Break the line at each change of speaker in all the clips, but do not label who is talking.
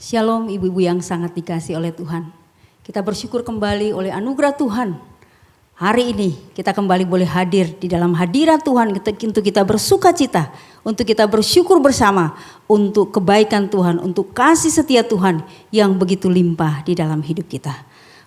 Shalom ibu-ibu yang sangat dikasihi oleh Tuhan. Kita bersyukur kembali oleh anugerah Tuhan. Hari ini kita kembali boleh hadir di dalam hadirat Tuhan untuk kita bersuka cita, untuk kita bersyukur bersama untuk kebaikan Tuhan, untuk kasih setia Tuhan yang begitu limpah di dalam hidup kita.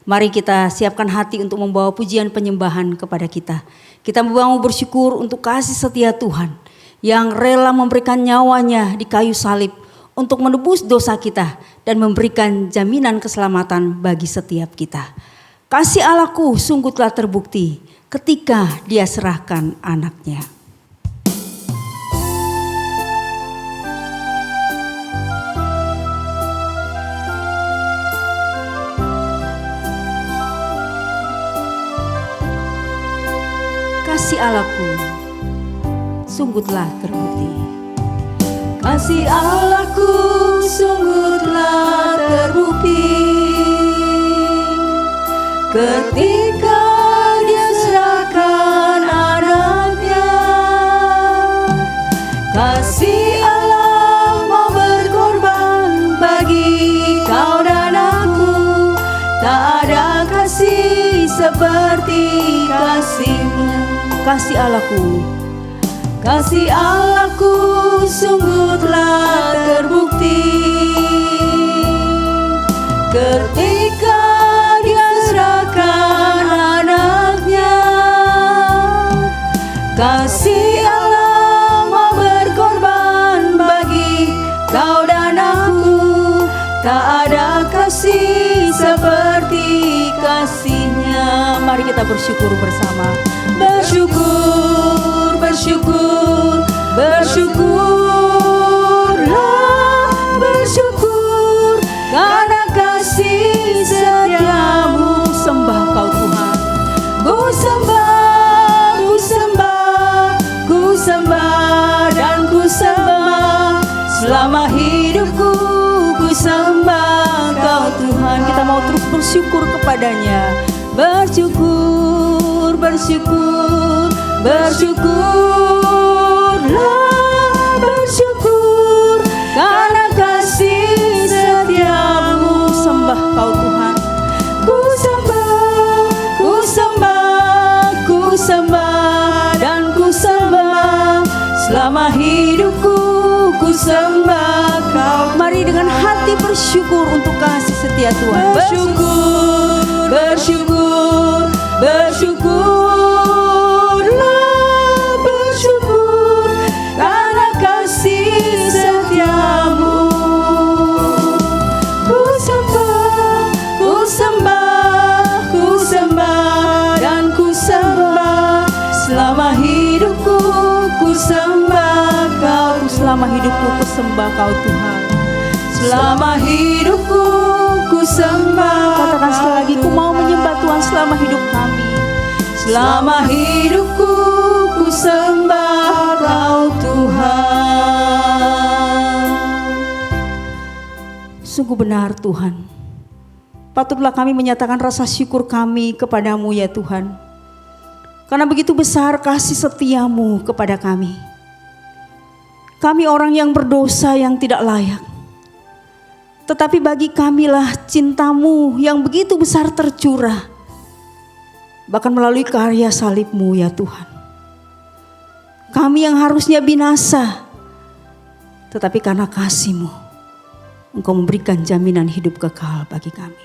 Mari kita siapkan hati untuk membawa pujian penyembahan kepada kita. Kita mau bersyukur untuk kasih setia Tuhan yang rela memberikan nyawanya di kayu salib untuk menebus dosa kita dan memberikan jaminan keselamatan bagi setiap kita. Kasih Allahku sungguh telah terbukti ketika Dia serahkan anaknya. Kasih Allahku sungguh telah terbukti.
Kasih Allahku sungguh telah terbukti ketika Dia serahkan anaknya. Kasih Allah mau berkorban bagi kau dan aku. Tak ada kasih seperti kasih-Mu.
Kasih Allahku,
kasih Allahku sungguh telah terbukti ketika Dia serahkan anaknya. Kasih Allah mau berkorban bagi kau dan aku. Tak ada kasih seperti kasih-Nya.
Mari kita bersyukur bersama.
Bersyukur, bersyukur, bersyukurlah, bersyukur karena kasih setiamu.
Sembah Kau Tuhan.
Ku sembah, ku sembah, ku sembah dan ku sembah. Selama hidupku ku sembah Kau Tuhan.
Kita mau terus bersyukur kepadanya.
Bersyukur, bersyukur, bersyukurlah, bersyukur karena kasih setiamu.
Sembah Kau Tuhan.
Ku sembah, ku sembah, ku sembah dan ku sembah. Selama hidupku ku sembah Kau.
Mari dengan hati bersyukur untuk kasih setia Tuhan.
Bersyukur, bersyukur, bersyukurlah, bersyukur karena kasih setiamu. Ku sembah, ku sembah, ku sembah dan ku sembah. Selama hidupku ku sembah Kau.
Selama hidupku ku sembah Kau Tuhan.
Selama hidupku ku sembah.
Katakan sekali lagi, ku mau menyembah Tuhan selama hidup kami.
Selama hidupku ku sembah Kau Tuhan.
Sungguh benar Tuhan. Patutlah kami menyatakan rasa syukur kami kepadamu ya Tuhan. Karena begitu besar kasih setiamu kepada kami. Kami orang yang berdosa yang tidak layak. Tetapi bagi kamilah cintamu yang begitu besar tercurah. Bahkan melalui karya salibmu ya Tuhan. Kami yang harusnya binasa. Tetapi karena kasih-Mu, Engkau memberikan jaminan hidup kekal bagi kami.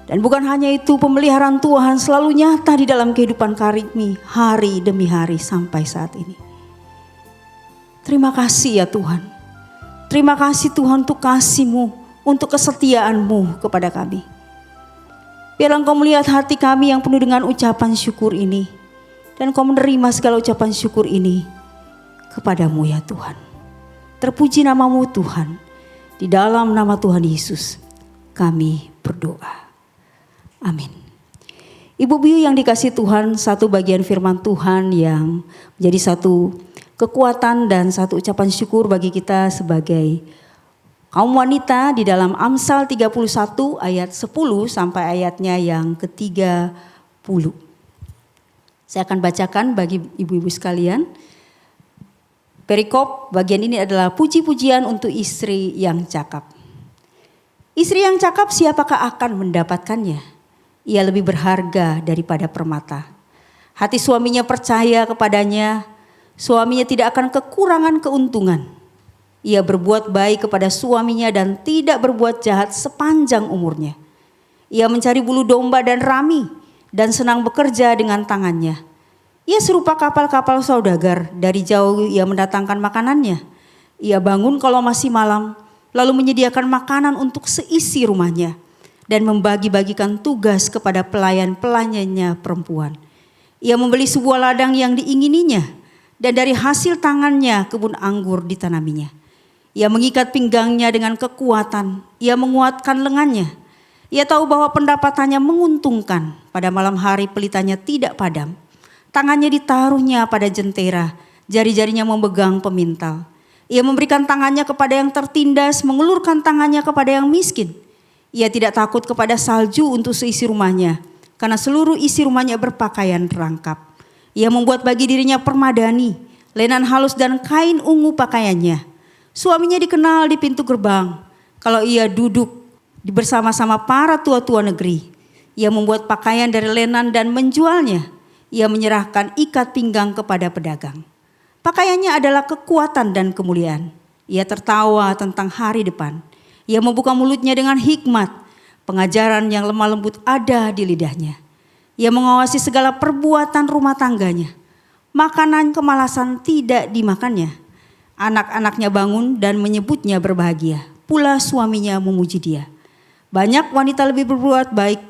Dan bukan hanya itu, pemeliharaan Tuhan selalu nyata di dalam kehidupan kami hari demi hari sampai saat ini. Terima kasih ya Tuhan. Terima kasih Tuhan untuk kasih-Mu, untuk kesetiaan-Mu kepada kami. Biarlah Engkau melihat hati kami yang penuh dengan ucapan syukur ini. Dan Engkau menerima segala ucapan syukur ini kepadamu ya Tuhan. Terpuji nama-Mu Tuhan. Di dalam nama Tuhan Yesus kami berdoa. Amin. Ibu-ibu yang dikasihi Tuhan, satu bagian firman Tuhan yang menjadi satu kekuatan dan satu ucapan syukur bagi kita sebagai kaum wanita di dalam Amsal 31 ayat 10 sampai ayatnya yang ke-30. Saya akan bacakan bagi ibu-ibu sekalian. Perikop bagian ini adalah puji-pujian untuk istri yang cakap. Istri yang cakap siapakah akan mendapatkannya? Ia lebih berharga daripada permata. Hati suaminya percaya kepadanya, suaminya tidak akan kekurangan keuntungan. Ia berbuat baik kepada suaminya dan tidak berbuat jahat sepanjang umurnya. Ia mencari bulu domba dan rami dan senang bekerja dengan tangannya. Ia serupa kapal-kapal saudagar, dari jauh ia mendatangkan makanannya. Ia bangun kalau masih malam, lalu menyediakan makanan untuk seisi rumahnya dan membagi-bagikan tugas kepada pelayan-pelayannya perempuan. Ia membeli sebuah ladang yang diingininya dan dari hasil tangannya kebun anggur ditanaminya. Ia mengikat pinggangnya dengan kekuatan, ia menguatkan lengannya. Ia tahu bahwa pendapatannya menguntungkan, pada malam hari pelitanya tidak padam. Tangannya ditaruhnya pada jentera, jari-jarinya memegang pemintal. Ia memberikan tangannya kepada yang tertindas, mengulurkan tangannya kepada yang miskin. Ia tidak takut kepada salju untuk seisi rumahnya, karena seluruh isi rumahnya berpakaian rangkap. Ia membuat bagi dirinya permadani, lenan halus dan kain ungu pakaiannya. Suaminya dikenal di pintu gerbang. Kalau ia duduk bersama-sama para tua-tua negeri, ia membuat pakaian dari lenan dan menjualnya. Ia menyerahkan ikat pinggang kepada pedagang. Pakaiannya adalah kekuatan dan kemuliaan. Ia tertawa tentang hari depan. Ia membuka mulutnya dengan hikmat. Pengajaran yang lemah lembut ada di lidahnya. Ia mengawasi segala perbuatan rumah tangganya. Makanan kemalasan tidak dimakannya. Anak-anaknya bangun dan menyebutnya berbahagia. Pula suaminya memuji dia. Banyak wanita lebih berbuat baik,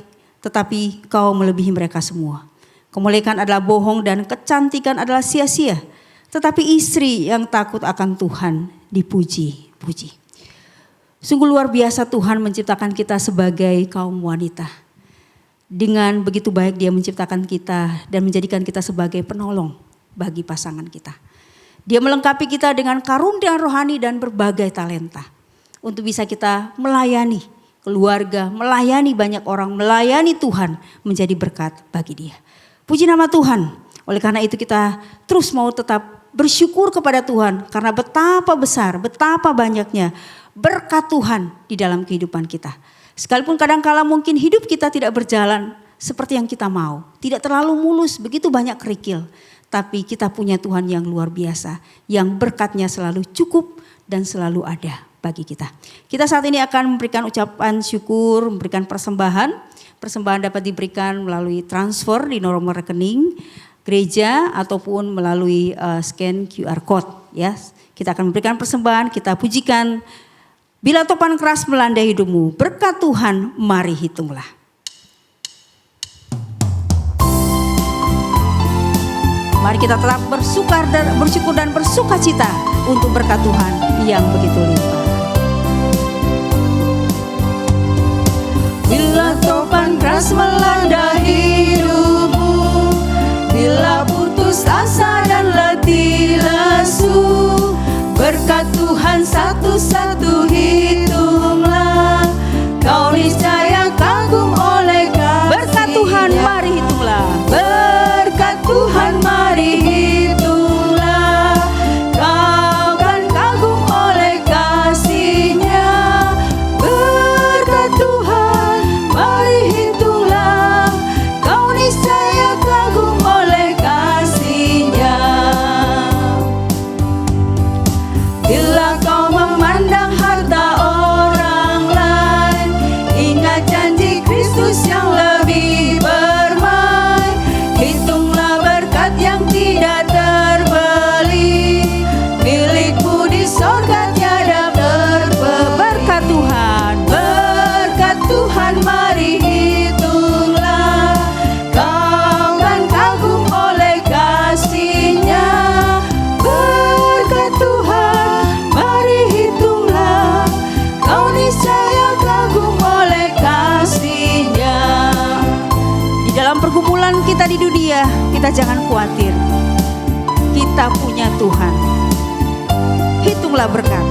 tetapi kau melebihi mereka semua. Kemuliaan adalah bohong dan kecantikan adalah sia-sia. Tetapi istri yang takut akan Tuhan dipuji-puji. Sungguh luar biasa Tuhan menciptakan kita sebagai kaum wanita. Dengan begitu baik Dia menciptakan kita dan menjadikan kita sebagai penolong bagi pasangan kita. Dia melengkapi kita dengan karunia rohani dan berbagai talenta. Untuk bisa kita melayani keluarga, melayani banyak orang, melayani Tuhan menjadi berkat bagi dia. Puji nama Tuhan. Oleh karena itu kita terus mau tetap bersyukur kepada Tuhan. Karena betapa besar, betapa banyaknya berkat Tuhan di dalam kehidupan kita. Sekalipun kadang-kala mungkin hidup kita tidak berjalan seperti yang kita mau. Tidak terlalu mulus, begitu banyak kerikil. Tapi kita punya Tuhan yang luar biasa. Yang berkatnya selalu cukup dan selalu ada bagi kita. Kita saat ini akan memberikan ucapan syukur, memberikan persembahan. Persembahan dapat diberikan melalui transfer di nomor rekening gereja ataupun melalui scan QR code. Ya, kita akan memberikan persembahan, kita pujikan. Bila topan keras melanda hidupmu, berkat Tuhan mari hitunglah. Mari kita tetap bersyukur dan bersuka cita untuk berkat Tuhan yang begitu limpah.
Bila topan keras melanda hidupmu, bila putus asa dan letih lesu, berkat Tuhan satu-satu hitunglah, kau niscaya kagum oleh kasih-Nya.
Berkat Tuhan mari hitunglah.
Berkat Tuhan mari hitunglah, kau kan kagum oleh kasih-Nya. Berkat Tuhan mari hitunglah, kau niscaya kagum oleh kasih-Nya. Bila kau memandang harta orang lain, ingat janji Kristus yang lebih bermain. Hitunglah berkat yang tidak terbeli, milikmu di sorga tiada terbeli.
Berkat Tuhan.
Berkat Tuhan mari hitunglah, kau kan kagum oleh kasih-Nya. Berkat Tuhan mari hitunglah, kau niscaya kagum oleh kasih-Nya.
Di dalam pergumulan kita di dunia, kita jangan khawatir. Kita punya Tuhan. Hitunglah berkat.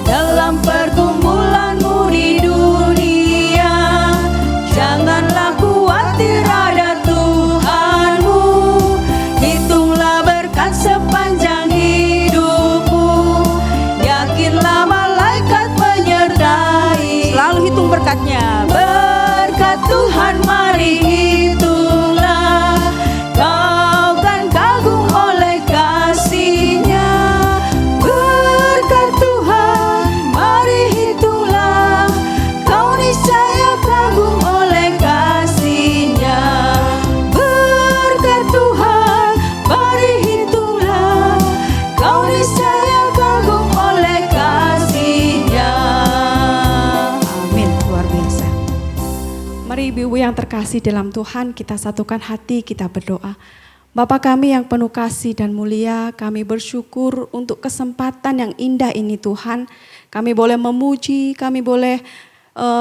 Dalam pergumulanmu di dunia, janganlah khawatir, ada Tuhanmu. Hitunglah berkat sepanjang hidupmu, yakinlah malaikat
Mari ibu-ibu yang terkasih dalam Tuhan, kita satukan hati, kita berdoa. Bapa kami yang penuh kasih dan mulia, kami bersyukur untuk kesempatan yang indah ini Tuhan. Kami boleh memuji, kami boleh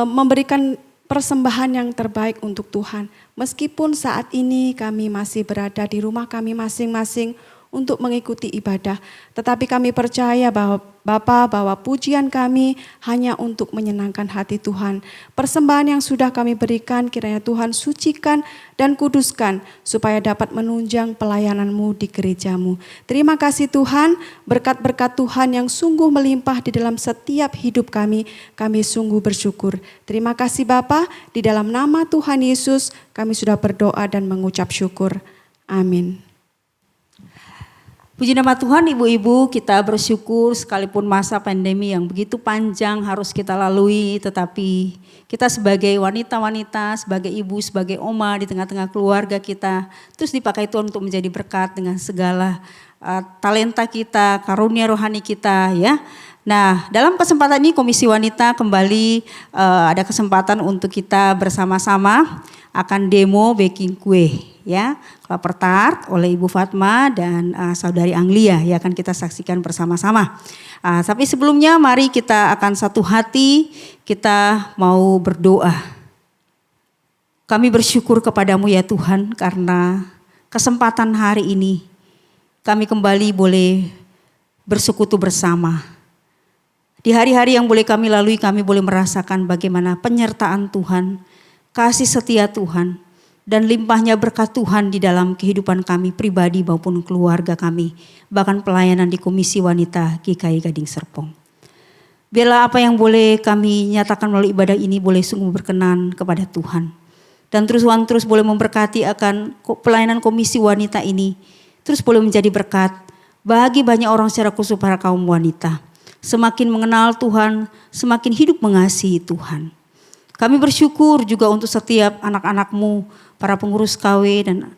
memberikan persembahan yang terbaik untuk Tuhan. Meskipun saat ini kami masih berada di rumah kami masing-masing untuk mengikuti ibadah. Tetapi kami percaya bahwa Bapa, bahwa pujian kami hanya untuk menyenangkan hati Tuhan. Persembahan yang sudah kami berikan kiranya Tuhan sucikan dan kuduskan supaya dapat menunjang pelayanan-Mu di gereja-Mu. Terima kasih Tuhan, berkat-berkat Tuhan yang sungguh melimpah di dalam setiap hidup kami sungguh bersyukur. Terima kasih Bapa, di dalam nama Tuhan Yesus kami sudah berdoa dan mengucap syukur. Amin.
Puji nama Tuhan, ibu-ibu, kita bersyukur sekalipun masa pandemi yang begitu panjang harus kita lalui, tetapi kita sebagai wanita-wanita, sebagai ibu, sebagai oma di tengah-tengah keluarga kita, terus dipakai Tuhan untuk menjadi berkat dengan segala talenta kita, karunia rohani kita ya. Nah, dalam kesempatan ini Komisi Wanita kembali ada kesempatan untuk kita bersama-sama akan demo baking kue ya, Klaper Tart oleh Ibu Fatma dan Saudari Anglia ya, akan kita saksikan bersama-sama. Tapi sebelumnya mari kita akan satu hati, kita mau berdoa. Kami bersyukur kepadamu ya Tuhan karena kesempatan hari ini kami kembali boleh bersekutu bersama. Di hari-hari yang boleh kami lalui, kami boleh merasakan bagaimana penyertaan Tuhan, kasih setia Tuhan, dan limpahnya berkat Tuhan di dalam kehidupan kami pribadi maupun keluarga kami, bahkan pelayanan di Komisi Wanita GKI Gading Serpong. Biarlah apa yang boleh kami nyatakan melalui ibadah ini boleh sungguh berkenan kepada Tuhan. Dan Tuhan terus boleh memberkati akan pelayanan Komisi Wanita ini, terus boleh menjadi berkat bagi banyak orang secara khusus para kaum wanita. Semakin mengenal Tuhan, semakin hidup mengasihi Tuhan. Kami bersyukur juga untuk setiap anak-anak-Mu, para pengurus KW dan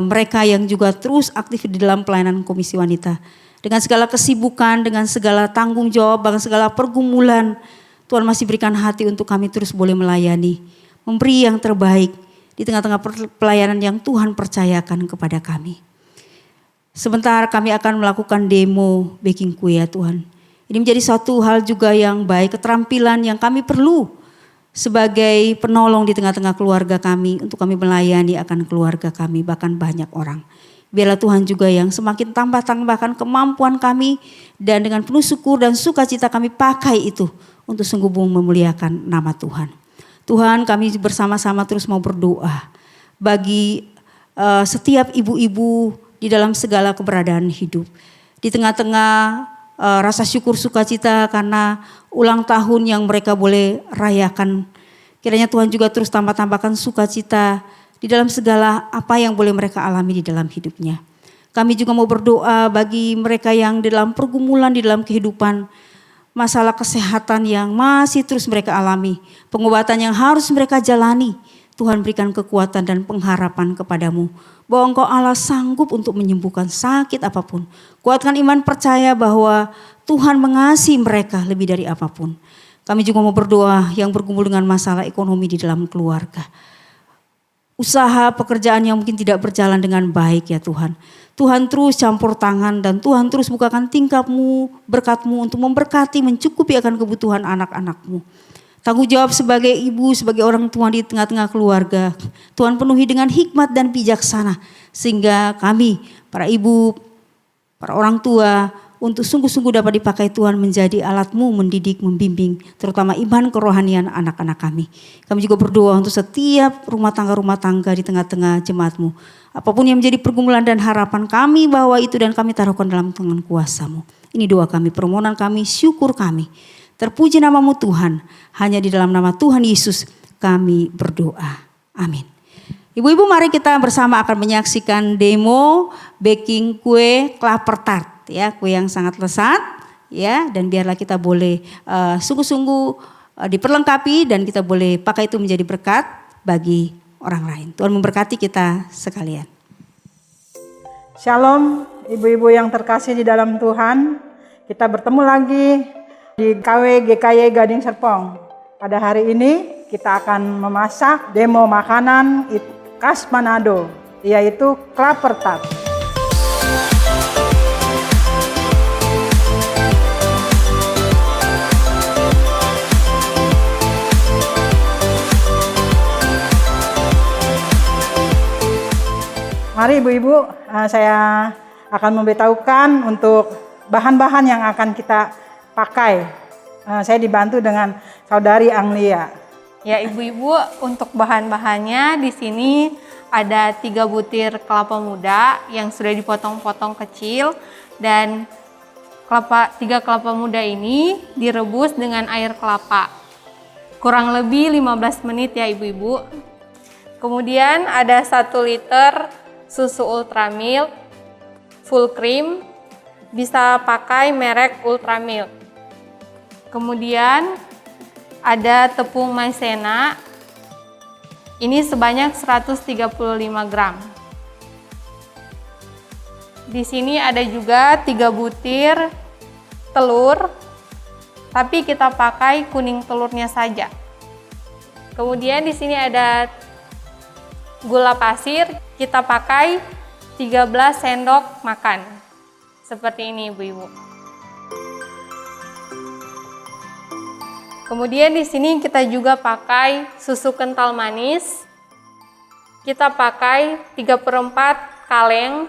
mereka yang juga terus aktif di dalam pelayanan Komisi Wanita. Dengan segala kesibukan, dengan segala tanggung jawab, dengan segala pergumulan, Tuhan masih berikan hati untuk kami terus boleh melayani. Memberi yang terbaik di tengah-tengah pelayanan yang Tuhan percayakan kepada kami. Sebentar kami akan melakukan demo baking kue ya Tuhan. Ini menjadi satu hal juga yang baik, keterampilan yang kami perlu sebagai penolong di tengah-tengah keluarga kami untuk kami melayani akan keluarga kami bahkan banyak orang. Biarlah Tuhan juga yang semakin tambahkan kemampuan kami dan dengan penuh syukur dan sukacita kami pakai itu untuk sungguh memuliakan nama Tuhan. Tuhan kami bersama-sama terus mau berdoa bagi setiap ibu-ibu di dalam segala keberadaan hidup. Di tengah-tengah rasa syukur sukacita karena ulang tahun yang mereka boleh rayakan. Kiranya Tuhan juga terus tambahkan sukacita di dalam segala apa yang boleh mereka alami di dalam hidupnya. Kami juga mau berdoa bagi mereka yang di dalam pergumulan, di dalam kehidupan, masalah kesehatan yang masih terus mereka alami, pengobatan yang harus mereka jalani. Tuhan berikan kekuatan dan pengharapan kepadamu bahwa Engkau Allah sanggup untuk menyembuhkan sakit apapun. Kuatkan iman percaya bahwa Tuhan mengasihi mereka lebih dari apapun. Kami juga mau berdoa yang bergumul dengan masalah ekonomi di dalam keluarga. Usaha pekerjaan yang mungkin tidak berjalan dengan baik ya Tuhan. Tuhan terus campur tangan dan Tuhan terus bukakan tingkap-Mu, berkat-Mu untuk memberkati, mencukupi akan kebutuhan anak-anak-Mu. Tanggung jawab sebagai ibu, sebagai orang tua di tengah-tengah keluarga. Tuhan penuhi dengan hikmat dan bijaksana. Sehingga kami, para ibu, para orang tua, untuk sungguh-sungguh dapat dipakai Tuhan menjadi alat-Mu mendidik, membimbing. Terutama iman kerohanian anak-anak kami. Kami juga berdoa untuk setiap rumah tangga di tengah-tengah jemaat-Mu. Apapun yang menjadi pergumulan dan harapan kami bawa itu dan kami taruhkan dalam tangan kuasa-Mu. Ini doa kami, permohonan kami, syukur kami. Terpuji namamu Tuhan, hanya di dalam nama Tuhan Yesus kami berdoa. Amin. Ibu-ibu mari kita bersama akan menyaksikan demo baking kue Klaper Tart ya, kue yang sangat lezat ya, dan biarlah kita boleh sungguh-sungguh diperlengkapi dan kita boleh pakai itu menjadi berkat bagi orang lain. Tuhan memberkati kita sekalian.
Shalom ibu-ibu yang terkasih di dalam Tuhan. Kita bertemu lagi di KW GKI Gading Serpong. Pada hari ini kita akan memasak demo makanan khas Manado, yaitu klaper tart. Mari ibu-ibu, saya akan memberitahukan untuk bahan-bahan yang akan kita pakai. Saya dibantu dengan saudari Anglia.
Ya ibu-ibu, untuk bahan-bahannya di sini ada 3 butir kelapa muda yang sudah dipotong-potong kecil, dan 3 kelapa muda ini direbus dengan air kelapa. Kurang lebih 15 menit ya ibu-ibu. Kemudian ada 1 liter susu Ultramilk full cream, bisa pakai merek Ultramilk. Kemudian ada tepung maizena, ini sebanyak 135 gram. Di sini ada juga 3 butir telur, tapi kita pakai kuning telurnya saja. Kemudian di sini ada gula pasir, kita pakai 13 sendok makan. Seperti ini ibu-ibu. Kemudian di sini kita juga pakai susu kental manis. Kita pakai 3/4 kaleng.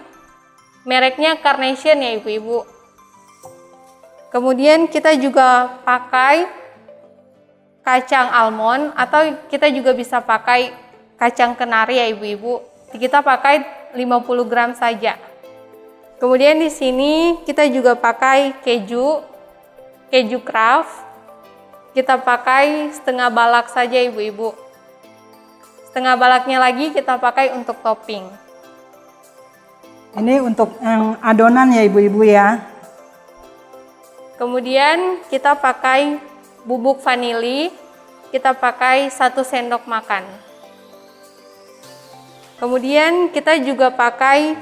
Mereknya Carnation ya ibu-ibu. Kemudian kita juga pakai kacang almond, atau kita juga bisa pakai kacang kenari ya ibu-ibu. Kita pakai 50 gram saja. Kemudian di sini kita juga pakai keju Kraft. Kita pakai setengah balak saja ibu-ibu. Setengah balaknya lagi kita pakai untuk topping.
Ini untuk yang adonan ya ibu-ibu ya.
Kemudian kita pakai bubuk vanili. Kita pakai 1 sendok makan. Kemudian kita juga pakai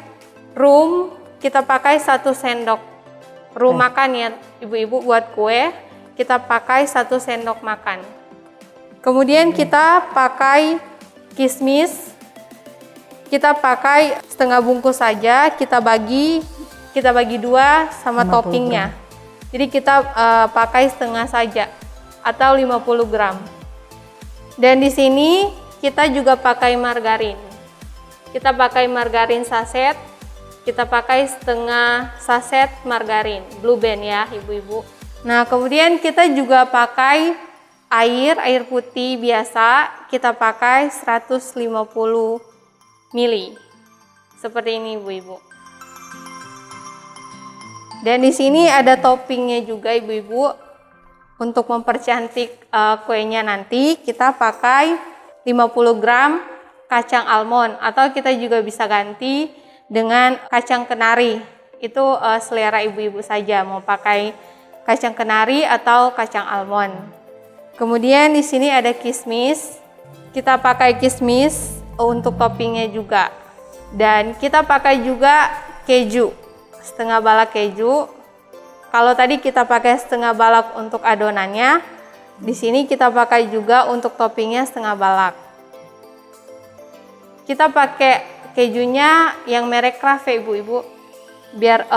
rum, kita pakai 1 sendok. Rum makan ya ibu-ibu, buat kue, kita pakai 1 sendok makan. Kemudian kita pakai kismis, kita pakai setengah bungkus saja, kita bagi 2 sama toppingnya. Jadi kita pakai setengah saja, atau 50 gram. Dan di sini kita juga pakai margarin. Kita pakai margarin saset, kita pakai setengah saset margarin, Blue Band ya ibu-ibu. Nah kemudian kita juga pakai air putih biasa, kita pakai 150 ml. Seperti ini ibu-ibu. Dan di sini ada toppingnya juga ibu-ibu. Untuk mempercantik kuenya nanti, kita pakai 50 gram kacang almond, atau kita juga bisa ganti dengan kacang kenari. Itu selera ibu-ibu saja, mau pakai kacang kenari atau kacang almond. Kemudian di sini ada kismis. Kita pakai kismis untuk toppingnya juga. Dan kita pakai juga keju, setengah balak keju. Kalau tadi kita pakai setengah balak untuk adonannya, di sini kita pakai juga untuk toppingnya setengah balak. Kita pakai kejunya yang merek Kraft ya ibu-ibu, biar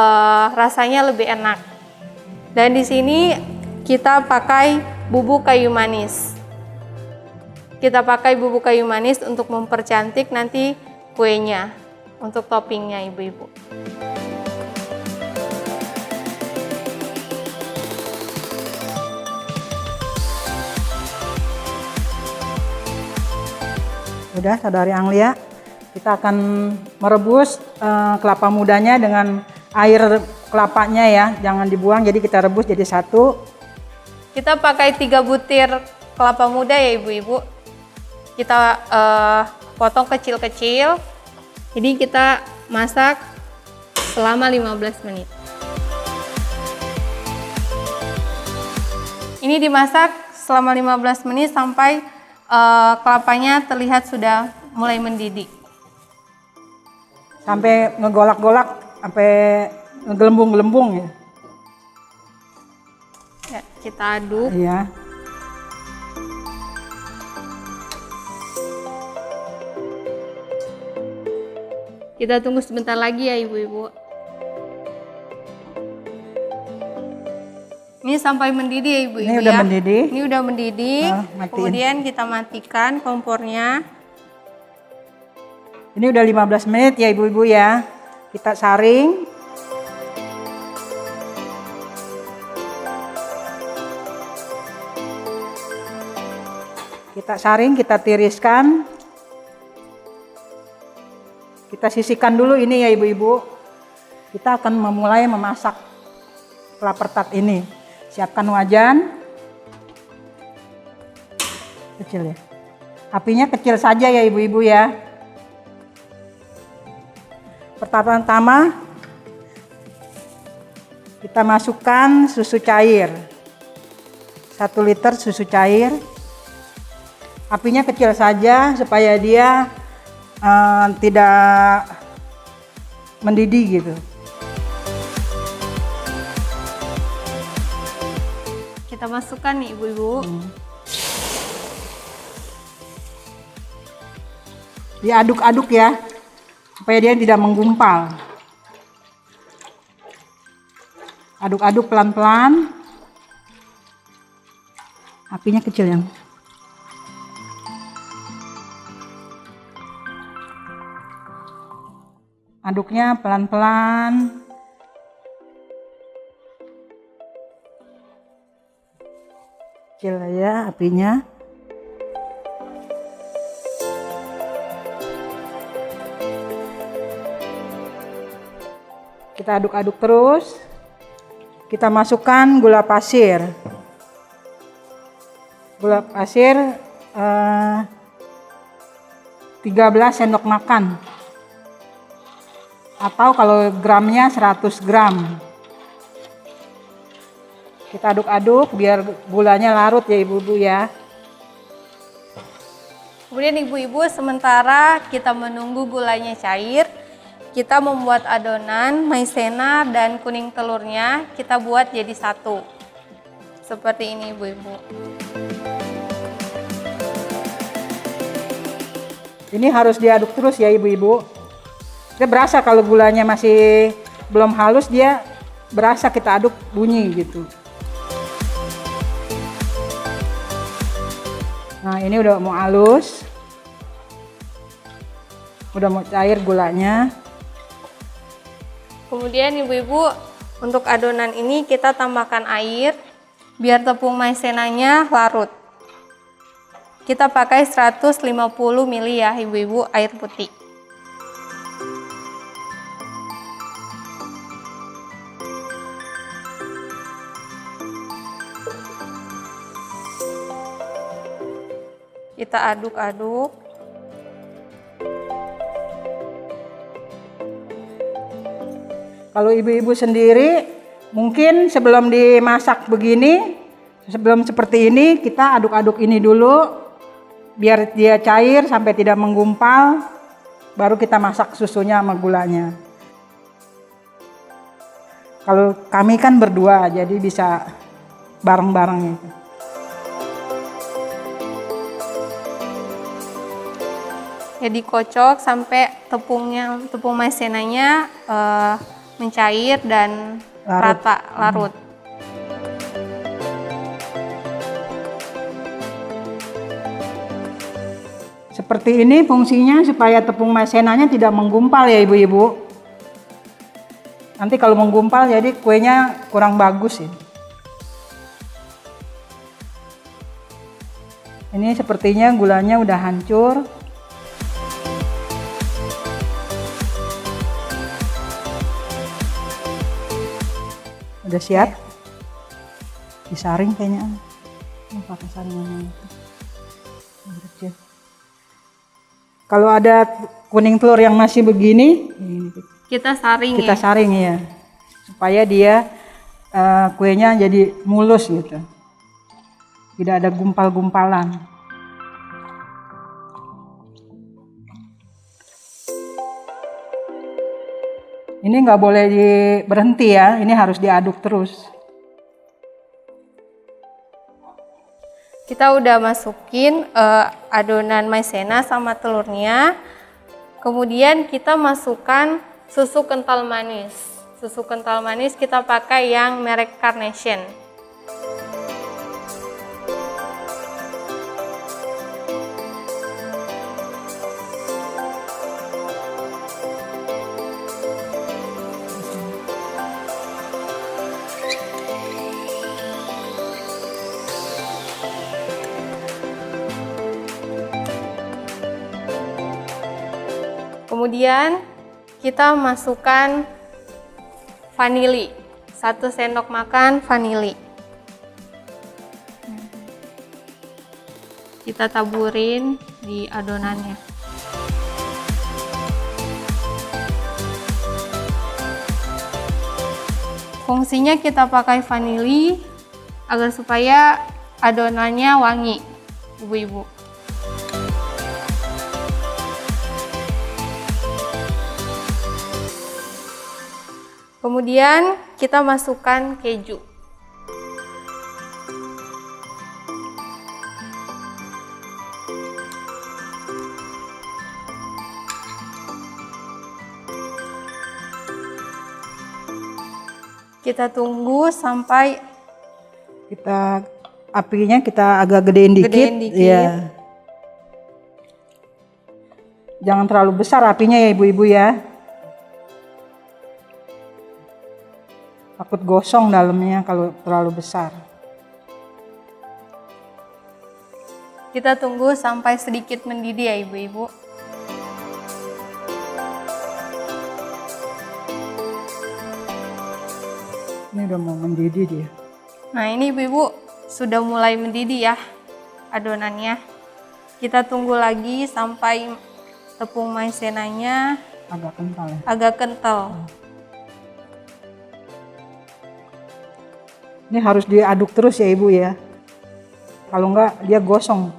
rasanya lebih enak. Dan di sini kita pakai bubuk kayu manis. Kita pakai bubuk kayu manis untuk mempercantik nanti kuenya, untuk toppingnya ibu-ibu.
Udah saudari Anglia, kita akan merebus kelapa mudanya dengan air kelapanya ya, jangan dibuang, jadi kita rebus jadi 1.
Kita pakai 3 butir kelapa muda ya ibu-ibu. Kita potong kecil-kecil, jadi kita masak selama 15 menit. Ini dimasak selama 15 menit sampai kelapanya terlihat sudah mulai mendidih.
Sampai ngegolak-golak, sampai ngegelembung-gelembung ya.
Ya, kita aduk.
Iya.
Kita tunggu sebentar lagi ya ibu-ibu. Ini sampai mendidih ya ibu-ibu
Ini udah
ya.
mendidih.
Ini udah mendidih.
Matiin.
Kemudian kita matikan kompornya.
Ini udah 15 menit ya ibu-ibu ya. Kita saring. Kita saring, kita tiriskan. Kita sisihkan dulu ini ya ibu-ibu. Kita akan memulai memasak kelapa tart ini. Siapkan wajan. Kecil ya. Apinya kecil saja ya ibu-ibu ya. Pertama-tama kita masukkan susu cair. 1 liter susu cair. Apinya kecil saja supaya dia tidak mendidih gitu.
Kita masukkan nih ibu-ibu.
Diaduk-aduk ya, supaya dia tidak menggumpal. Aduk-aduk pelan-pelan. Apinya kecil ya. Aduknya pelan-pelan. Kecil ya apinya. Kita aduk-aduk terus. Kita masukkan gula pasir. Gula pasir 13 sendok makan. Atau kalau gramnya 100 gram. Kita aduk-aduk biar gulanya larut ya ibu-ibu ya.
Kemudian ibu-ibu sementara kita menunggu gulanya cair, kita membuat adonan maizena dan kuning telurnya kita buat jadi satu. Seperti ini ibu-ibu.
Ini harus diaduk terus ya ibu-ibu. Kita berasa kalau gulanya masih belum halus, dia berasa kita aduk bunyi gitu. Nah ini udah mau halus. Udah mau cair gulanya.
Kemudian ibu-ibu untuk adonan ini kita tambahkan air biar tepung maizenanya larut. Kita pakai 150 ml ya ibu-ibu air putih. Kita aduk-aduk.
Kalau ibu-ibu sendiri, mungkin sebelum dimasak begini, sebelum seperti ini, kita aduk-aduk ini dulu, biar dia cair sampai tidak menggumpal, baru kita masak susunya sama gulanya. Kalau kami kan berdua, jadi bisa bareng-bareng gitu.
Jadi kocok sampai tepung maizenanya mencair dan rata larut.
Seperti ini fungsinya supaya tepung maizenanya tidak menggumpal ya ibu-ibu. Nanti kalau menggumpal jadi kuenya kurang bagus ya. Ini sepertinya gulanya udah hancur. Udah siap? Disaring kayaknya. Ini pakai saringannya itu. Yang kecil. Kalau ada kuning telur yang masih begini,
Kita saring
kita
ya.
saring ya, supaya dia kuenya jadi mulus gitu, tidak ada gumpal-gumpalan. Ini nggak boleh berhenti ya, ini harus diaduk terus.
Kita udah masukin adonan maizena sama telurnya. Kemudian kita masukkan susu kental manis. Susu kental manis kita pakai yang merek Carnation. Kemudian kita masukkan vanili, 1 sendok makan vanili. Kita taburin di adonannya. Fungsinya kita pakai vanili agar supaya adonannya wangi, ibu-ibu. Kemudian kita masukkan keju. Kita tunggu sampai
apinya kita agak gedein dikit. Iya. Jangan terlalu besar apinya ya ibu-ibu ya. Takut gosong dalamnya kalau terlalu besar.
Kita tunggu sampai sedikit mendidih ya ibu-ibu.
Ini udah mau mendidih dia.
Nah ini ibu-ibu sudah mulai mendidih ya adonannya. Kita tunggu lagi sampai tepung maizenanya
Agak kental ya.
agak kental.
Ini harus diaduk terus ya ibu ya. Kalau enggak dia gosong.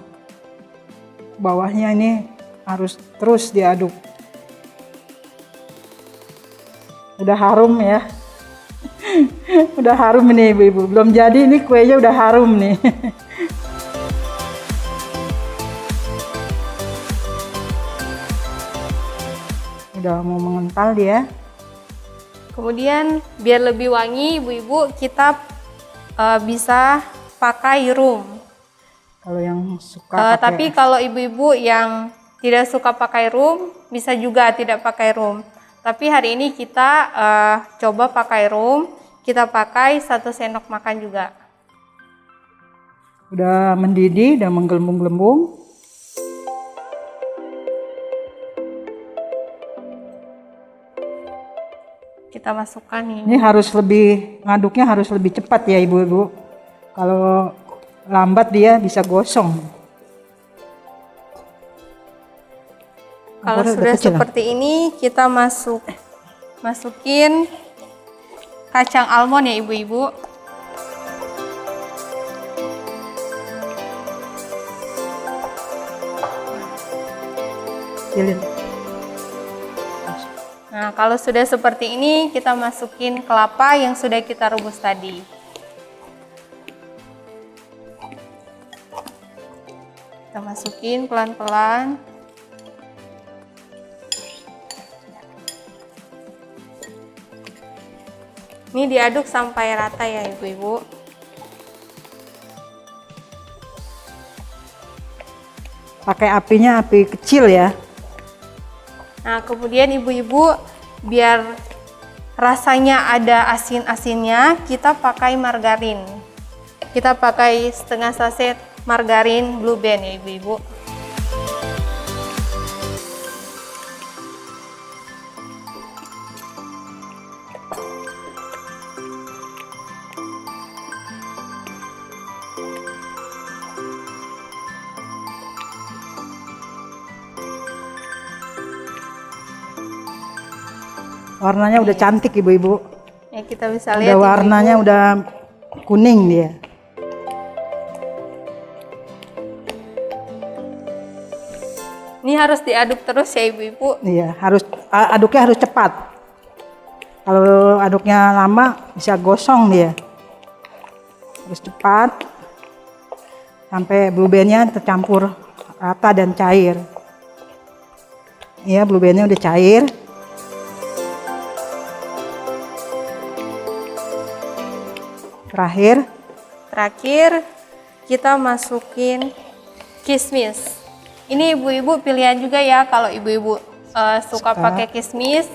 Bawahnya ini harus terus diaduk. Udah harum ya. Udah harum ini ibu-ibu. Belum jadi ini kuenya udah harum nih. Udah mau mengental dia.
Kemudian biar lebih wangi ibu-ibu kita bisa pakai rum.
Kalau yang suka
Tapi kalau ibu-ibu yang tidak suka pakai rum, bisa juga tidak pakai rum. Tapi hari ini kita coba pakai rum, kita pakai 1 sendok makan juga.
udah mendidih, udah menggelembung-gelembung.
Kita masukkan
Ini harus ngaduknya harus lebih cepat ya ibu-ibu. Kalau lambat dia bisa gosong.
Kalau sudah seperti ini kita masukin kacang almond ya ibu-ibu. Nah, kalau sudah seperti ini, kita masukin kelapa yang sudah kita rebus tadi. Kita masukin pelan-pelan. Ini diaduk sampai rata ya ibu-ibu.
Pakai apinya api kecil ya.
Nah, kemudian ibu-ibu biar rasanya ada asin-asinnya, kita pakai margarin. Kita pakai setengah saset margarin Blue Band ya ibu-ibu.
Warnanya udah cantik ibu-ibu.
Ya, kita bisa lihat
Udah warnanya
ibu-ibu.
udah kuning dia.
Ini harus diaduk terus ya ibu-ibu.
Iya, aduknya harus cepat. Kalau aduknya lama bisa gosong dia. Harus cepat sampai Blue Band-nya tercampur rata dan cair. ya, blue bandnya udah cair. Terakhir
kita masukin kismis. Ini ibu-ibu pilihan juga ya, kalau ibu-ibu suka pakai kismis,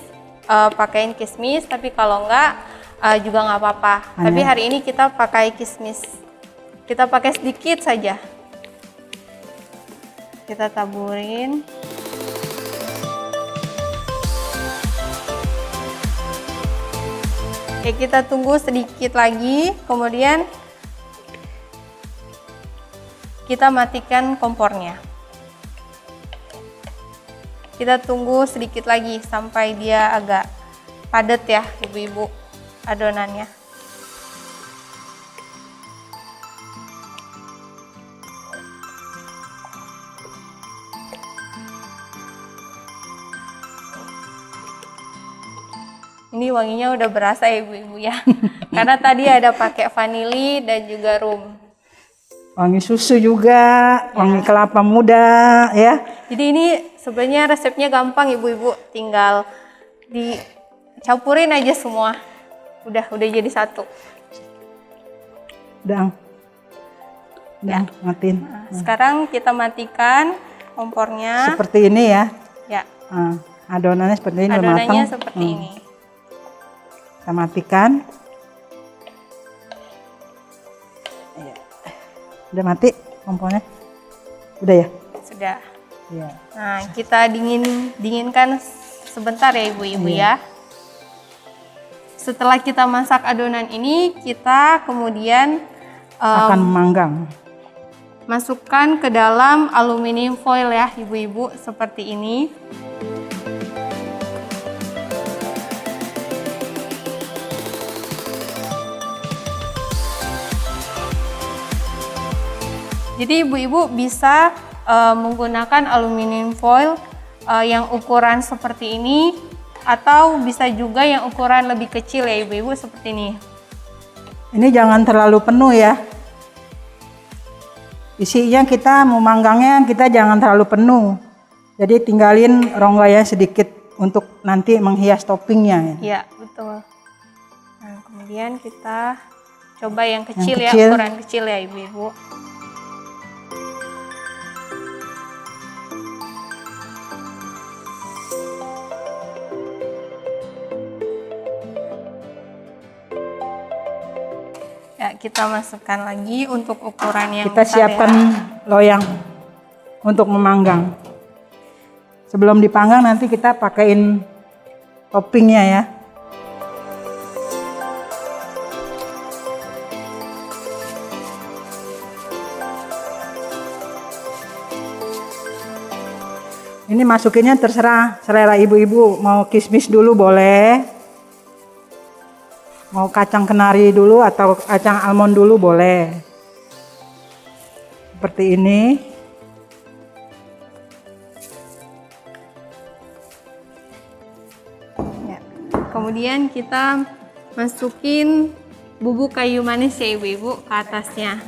pakaiin kismis, tapi kalau enggak juga nggak apa-apa. Tapi hari ini kita pakai kismis. Kita pakai sedikit saja. Kita taburin. Oke, kita tunggu sedikit lagi, kemudian kita matikan kompornya. Kita tunggu sedikit lagi sampai dia agak padat ya, ibu-ibu, adonannya. Ini wanginya udah berasa ya ibu-ibu ya. Karena tadi ada pakai vanili dan juga rum.
Wangi susu juga, wangi kelapa muda ya.
Jadi ini sebenarnya resepnya gampang ibu-ibu, tinggal dicampurin aja semua. Udah jadi satu.
Udah matiin.
Nah, sekarang kita matikan kompornya.
Seperti ini ya.
Ya.
Adonannya seperti ini, udah matang.
Adonannya seperti ini.
Kita matikan. Ya. Udah mati kompornya? Udah ya?
Sudah.
Ya.
Nah, kita dinginkan sebentar ya ibu-ibu ya. Setelah kita masak adonan ini, kita kemudian
Akan memanggang.
masukkan ke dalam aluminium foil ya ibu-ibu, seperti ini. Jadi ibu-ibu bisa menggunakan aluminium foil yang ukuran seperti ini, atau bisa juga yang ukuran lebih kecil ya ibu-ibu, seperti ini.
Ini jangan terlalu penuh ya. Isinya kita mau manggangnya, kita jangan terlalu penuh. Jadi tinggalin rongganya sedikit untuk nanti menghias toppingnya.
Iya, betul. Nah, kemudian kita coba yang kecil,
kecil.
ya, ukuran kecil ya ibu-ibu. Ya, kita masukkan lagi untuk ukuran yang
Kita
besar
siapkan
ya.
loyang untuk memanggang. Sebelum dipanggang nanti kita pakaiin toppingnya ya. Ini masukinnya terserah selera ibu-ibu, mau kismis dulu boleh. Mau kacang kenari dulu atau kacang almond dulu boleh. Seperti ini.
Ya. Kemudian kita masukin bubuk kayu manis ya ibu-ibu ke atasnya.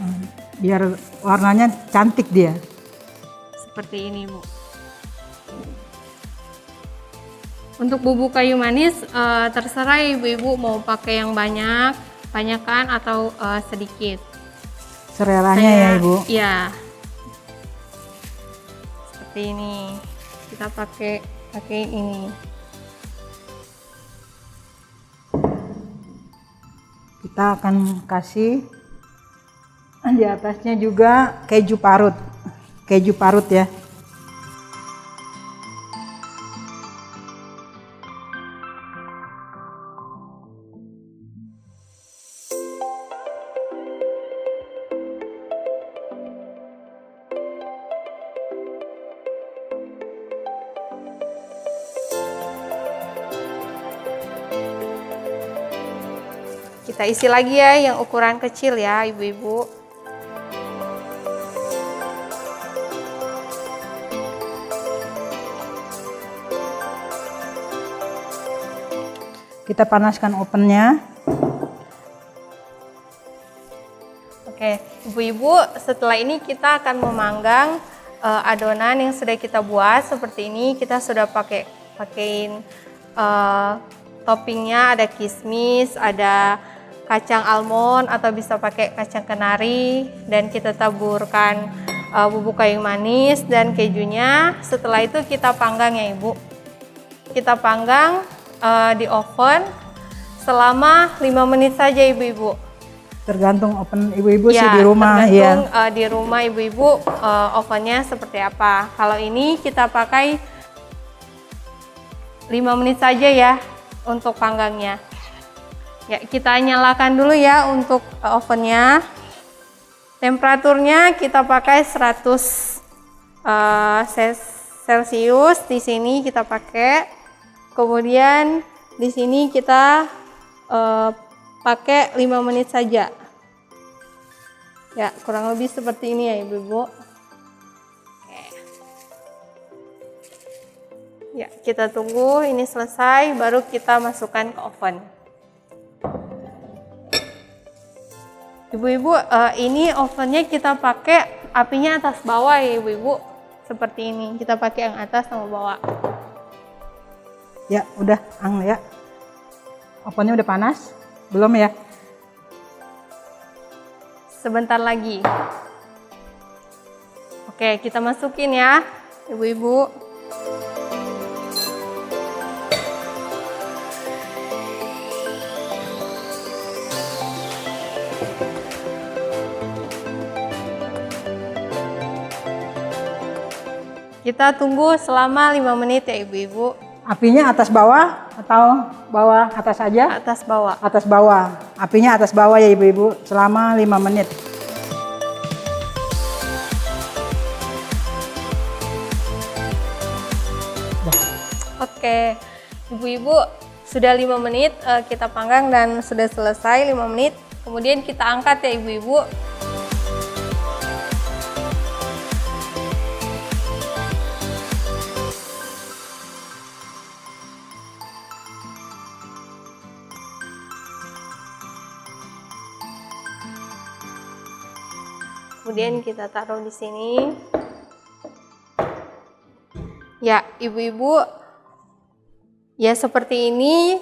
Biar warnanya cantik dia.
Seperti ini Bu. Untuk bubuk kayu manis terserah ibu-ibu mau pakai yang banyakan atau sedikit.
Seleranya ya ibu.
Iya. Seperti ini. Kita pakai ini.
Kita akan kasih di atasnya juga keju parut. Keju parut ya.
Kita isi lagi ya yang ukuran kecil ya ibu-ibu.
Kita panaskan ovennya.
Oke, ibu-ibu, setelah ini kita akan memanggang adonan yang sudah kita buat seperti ini. Kita sudah pakein toppingnya, ada kismis, ada kacang almond atau bisa pakai kacang kenari, dan kita taburkan bubuk kayu manis dan kejunya. Setelah itu kita panggang ya Ibu. Kita panggang di oven selama 5 menit saja Ibu-Ibu.
Tergantung oven ibu-ibu sih
Ya,
di rumah ya.
tergantung di rumah Ibu-Ibu ovennya seperti apa. Kalau ini kita pakai 5 menit saja ya untuk panggangnya. Ya, kita nyalakan dulu ya untuk ovennya. Temperaturnya kita pakai 100 Celcius. Di sini kita pakai. Kemudian di sini kita pakai 5 menit saja. Ya, kurang lebih seperti ini ya Ibu-Ibu. Oke. Ya, kita tunggu ini selesai baru kita masukkan ke oven. Ibu-ibu, ini ovennya kita pakai apinya atas bawah ya Ibu-ibu. Seperti ini, kita pakai yang atas sama bawah.
Ya, udah, Ang ya. Ovennya udah panas? Belum ya?
Sebentar lagi. Oke, kita masukin ya, Ibu-ibu. Kita tunggu selama 5 menit ya Ibu-ibu.
Apinya atas bawah atau bawah atas aja?
Atas bawah.
Atas bawah. Apinya atas bawah ya ibu-ibu selama 5 menit.
Oke, Ibu-ibu, sudah 5 menit kita panggang dan sudah selesai 5 menit. Kemudian kita angkat ya Ibu-ibu. Kemudian kita taruh di sini. Ya, Ibu-ibu, ya seperti ini.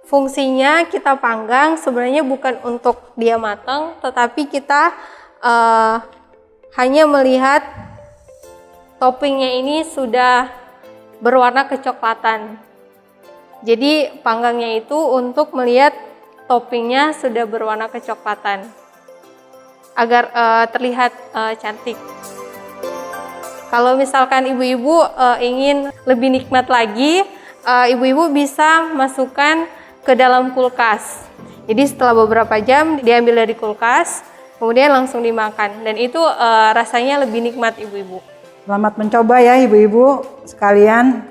Fungsinya kita panggang sebenarnya bukan untuk dia matang, tetapi kita hanya melihat toppingnya ini sudah berwarna kecoklatan. Jadi panggangnya itu untuk melihat toppingnya sudah berwarna kecoklatan, agar terlihat cantik. Kalau misalkan ibu-ibu ingin lebih nikmat lagi, ibu-ibu bisa masukkan ke dalam kulkas. Jadi setelah beberapa jam diambil dari kulkas, kemudian langsung dimakan, dan itu rasanya lebih nikmat ibu-ibu.
Selamat mencoba ya ibu-ibu sekalian,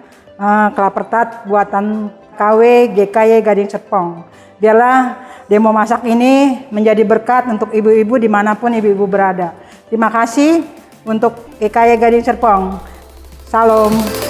kelapa tart buatan KW GKY Gading Serpong. Biarlah demo masak ini menjadi berkat untuk ibu-ibu dimanapun ibu-ibu berada. Terima kasih untuk GKY Gading Serpong. Salam.